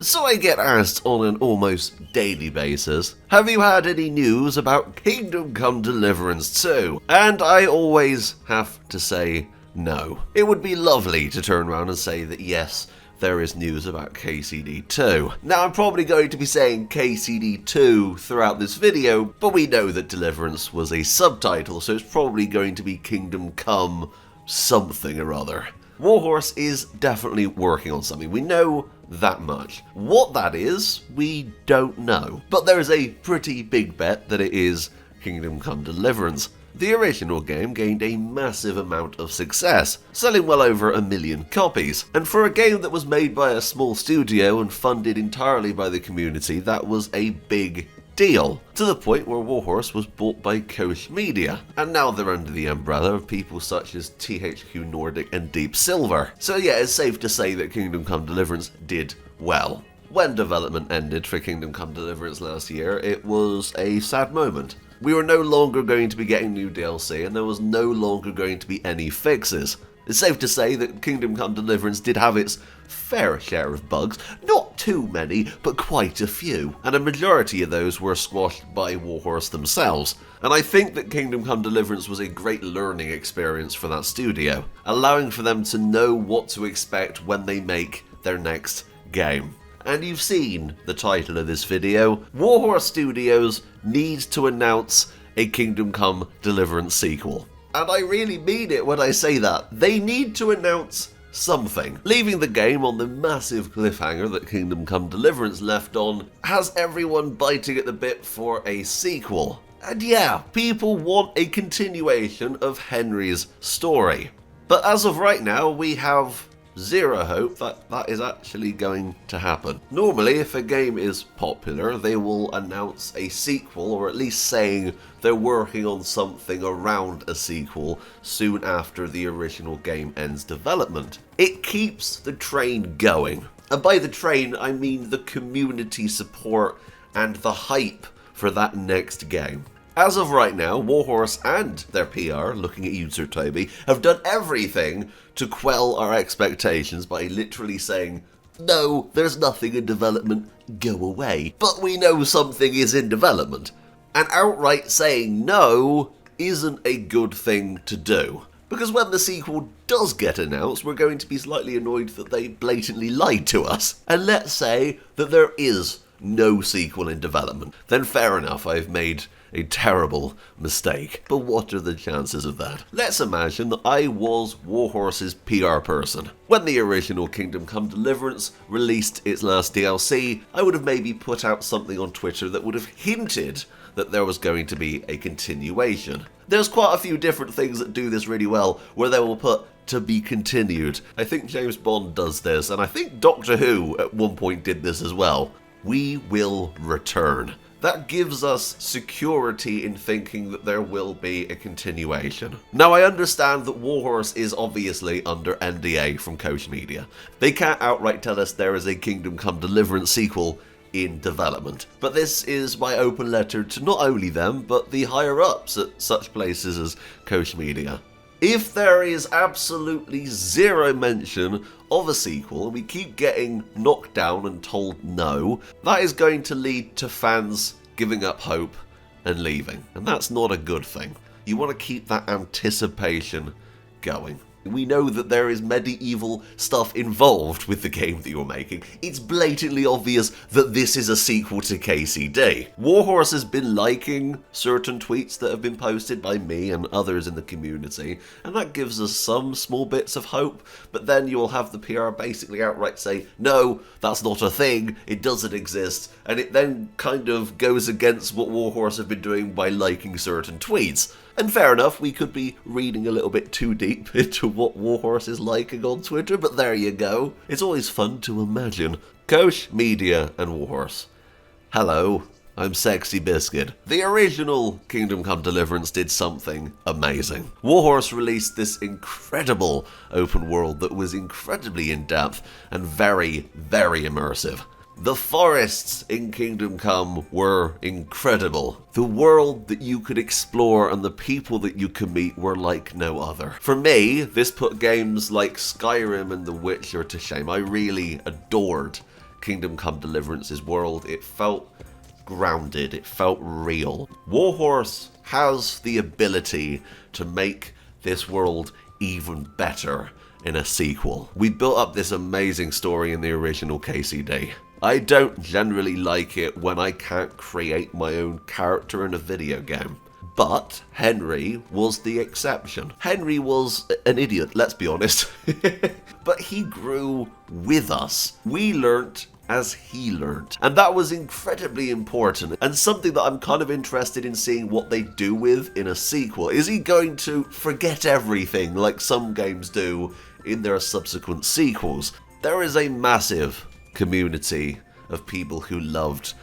So I get asked on an almost daily basis, have you had any news about Kingdom Come Deliverance 2? And I always have to say no. It would be lovely to turn around and say that yes, there is news about KCD 2. Now I'm probably going to be saying KCD 2 throughout this video, but we know that Deliverance was a subtitle, so it's probably going to be Kingdom Come something or other. Warhorse is definitely working on something. We know that much. What that is, we don't know. But there is a pretty big bet that it is Kingdom Come Deliverance. The original game gained a massive amount of success, selling well over 1 million copies. And for a game that was made by a small studio and funded entirely by the community, that was a big deal, to the point where Warhorse was bought by Koch Media, and now they're under the umbrella of people such as THQ Nordic and Deep Silver. So yeah, it's safe to say that Kingdom Come Deliverance did well. When development ended for Kingdom Come Deliverance last year, it was a sad moment. We were no longer going to be getting new DLC, and there was no longer going to be any fixes. It's safe to say that Kingdom Come Deliverance did have its fair share of bugs, not too many, but quite a few, and a majority of those were squashed by Warhorse themselves. And I think that Kingdom Come Deliverance was a great learning experience for that studio, allowing for them to know what to expect when they make their next game. And you've seen the title of this video, Warhorse Studios needs to announce a Kingdom Come Deliverance sequel. And I really mean it when I say that. They need to announce something. Leaving the game on the massive cliffhanger that Kingdom Come Deliverance left on has everyone biting at the bit for a sequel. And yeah, people want a continuation of Henry's story. But as of right now, we have zero hope that that is actually going to happen. Normally, if a game is popular, they will announce a sequel, or at least saying they're working on something around a sequel soon after the original game ends development. It keeps the train going. And by the train, I mean the community support and the hype for that next game. As of right now, Warhorse and their PR, looking at you, Sir Toby, have done everything to quell our expectations by literally saying, no, there's nothing in development, go away. But we know something is in development. And outright saying no isn't a good thing to do. Because when the sequel does get announced, we're going to be slightly annoyed that they blatantly lied to us. And let's say that there is no sequel in development. Then fair enough, I've made a terrible mistake. But what are the chances of that? Let's imagine that I was Warhorse's PR person. When the original Kingdom Come Deliverance released its last DLC, I would have maybe put out something on Twitter that would have hinted that there was going to be a continuation. There's quite a few different things that do this really well, where they will put to be continued. I think James Bond does this, and I think Doctor Who at one point did this as well. We will return. That gives us security in thinking that there will be a continuation. Now, I understand that Warhorse is obviously under NDA from Koch Media. They can't outright tell us there is a Kingdom Come Deliverance sequel in development. But this is my open letter to not only them, but the higher-ups at such places as Koch Media. If there is absolutely zero mention of a sequel and we keep getting knocked down and told no, that is going to lead to fans giving up hope and leaving. And that's not a good thing. You want to keep that anticipation going. We know that there is medieval stuff involved with the game that you're making. It's blatantly obvious that this is a sequel to KCD. Warhorse has been liking certain tweets that have been posted by me and others in the community, and that gives us some small bits of hope, but then you'll have the PR basically outright say, no, that's not a thing, it doesn't exist, and it then kind of goes against what Warhorse have been doing by liking certain tweets. And fair enough, we could be reading a little bit too deep into what Warhorse is liking on Twitter, but there you go. It's always fun to imagine. Koch Media and Warhorse. Hello, I'm Sexy Biscuit. The original Kingdom Come Deliverance did something amazing. Warhorse released this incredible open world that was incredibly in-depth and very, very immersive. The forests in Kingdom Come were incredible. The world that you could explore and the people that you could meet were like no other. For me, this put games like Skyrim and The Witcher to shame. I really adored Kingdom Come Deliverance's world. It felt grounded, it felt real. Warhorse has the ability to make this world even better in a sequel. We built up this amazing story in the original KCD. I don't generally like it when I can't create my own character in a video game. But Henry was the exception. Henry was an idiot, let's be honest. But he grew with us. We learnt as he learnt. And that was incredibly important, and something that I'm kind of interested in seeing what they do with in a sequel. Is he going to forget everything like some games do in their subsequent sequels? There is a massive community of people who loved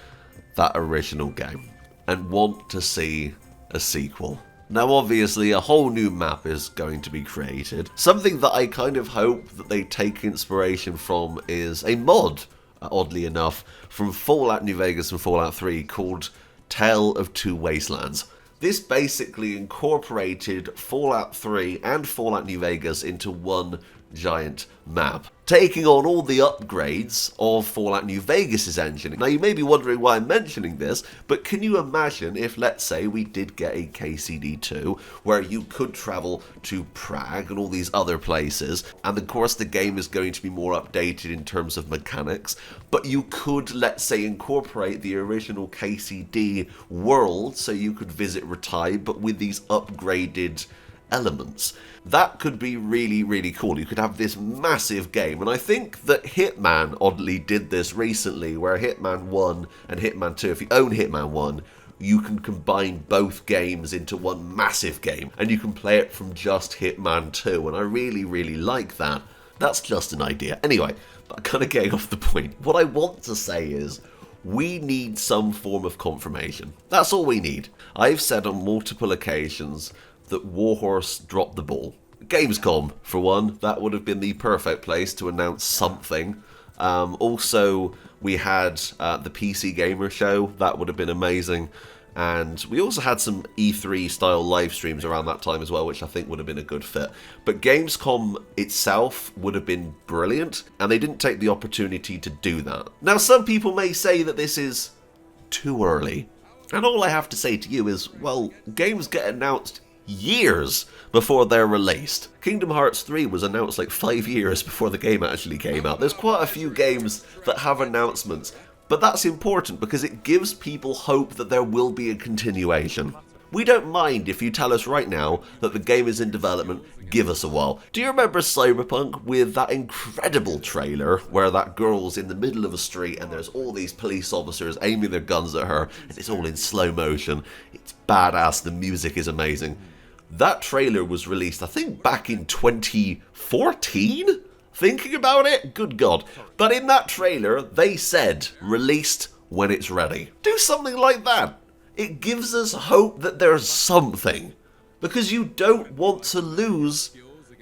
that original game and want to see a sequel. Now obviously a whole new map is going to be created. Something that I kind of hope that they take inspiration from is a mod, oddly enough, from Fallout New Vegas and Fallout 3 called Tale of Two Wastelands. This basically incorporated Fallout 3 and Fallout New Vegas into one giant map, taking on all the upgrades of Fallout New Vegas' engine. Now you may be wondering why I'm mentioning this, but can you imagine if, let's say, we did get a KCD2 where you could travel to Prague and all these other places, and of course the game is going to be more updated in terms of mechanics, but you could, let's say, incorporate the original KCD world so you could visit Retive, but with these upgraded elements. That could be really, really cool. You could have this massive game, and I think that Hitman oddly did this recently, where Hitman 1 and Hitman 2, if you own Hitman 1, you can combine both games into one massive game, and you can play it from just Hitman 2, and I really, really like that. That's just an idea. Anyway, but kind of getting off the point. What I want to say is, we need some form of confirmation. That's all we need. I've said on multiple occasions that Warhorse dropped the ball. Gamescom, for one, that would have been the perfect place to announce something. Also, we had the PC Gamer show, that would have been amazing. And we also had some E3 style live streams around that time as well, which I think would have been a good fit. But Gamescom itself would have been brilliant, and they didn't take the opportunity to do that. Now, some people may say that this is too early. And all I have to say to you is, well, games get announced years before they're released. Kingdom Hearts 3 was announced like 5 years before the game actually came out. There's quite a few games that have announcements, but that's important because it gives people hope that there will be a continuation. We don't mind if you tell us right now that the game is in development, give us a while. Do you remember Cyberpunk with that incredible trailer where that girl's in the middle of a street and there's all these police officers aiming their guns at her and it's all in slow motion? It's badass, the music is amazing. That trailer was released, I think, back in 2014? Thinking about it? Good God. But in that trailer, they said, released when it's ready. Do something like that. It gives us hope that there's something. Because you don't want to lose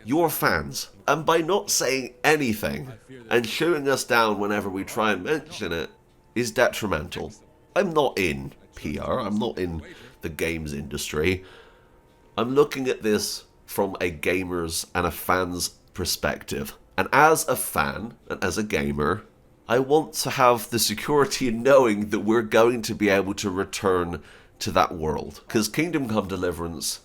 your fans. And by not saying anything and shooting us down whenever we try and mention it is detrimental. I'm not in PR, I'm not in the games industry. I'm looking at this from a gamer's and a fan's perspective. And as a fan and as a gamer, I want to have the security in knowing that we're going to be able to return to that world. Because Kingdom Come Deliverance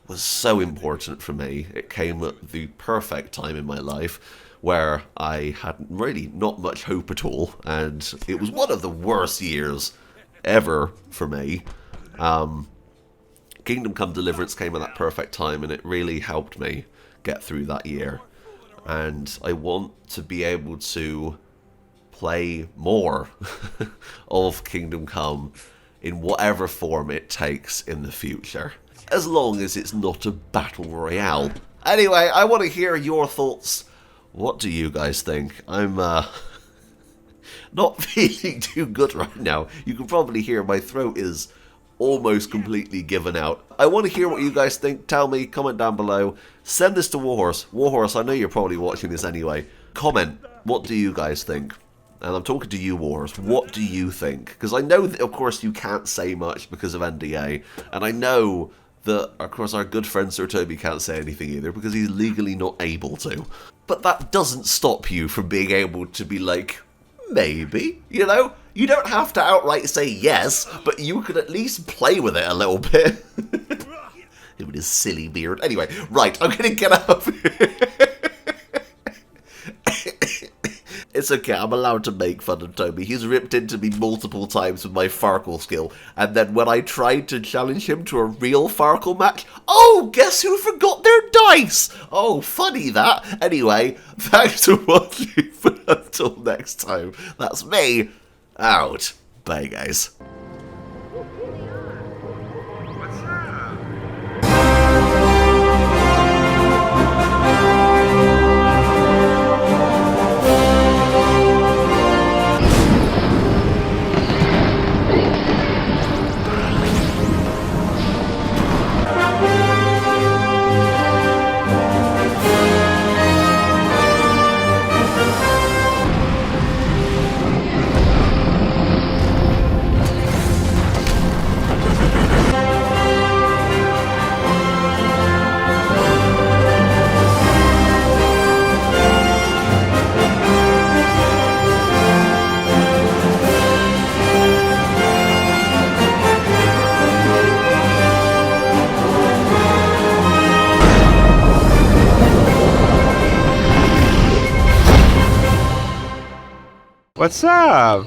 was so important for me. It came at the perfect time in my life where I had really not much hope at all. And it was one of the worst years ever for me. Kingdom Come Deliverance came at that perfect time and it really helped me get through that year. And I want to be able to play more of Kingdom Come in whatever form it takes in the future. As long as it's not a battle royale. Anyway, I want to hear your thoughts. What do you guys think? I'm not feeling too good right now. You can probably hear my throat is almost completely given out. I want to hear what you guys think. Tell me, comment down below. Send this to Warhorse. Warhorse, I know you're probably watching this anyway. Comment, what do you guys think? And I'm talking to you, Warhorse. What do you think? Because I know that, of course, you can't say much because of NDA. And I know that, of course, our good friend Sir Toby can't say anything either because he's legally not able to. But that doesn't stop you from being able to be like, maybe, you know? You don't have to outright say yes, but you could at least play with it a little bit. Him with his silly beard. Anyway, right, I'm gonna get up. It's okay, I'm allowed to make fun of Toby. He's ripped into me multiple times with my Farkle skill, and then when I tried to challenge him to a real Farkle match, oh, guess who forgot their dice? Oh, funny that. Anyway, thanks for watching, but until next time, that's me, out. Bye, guys. What's up?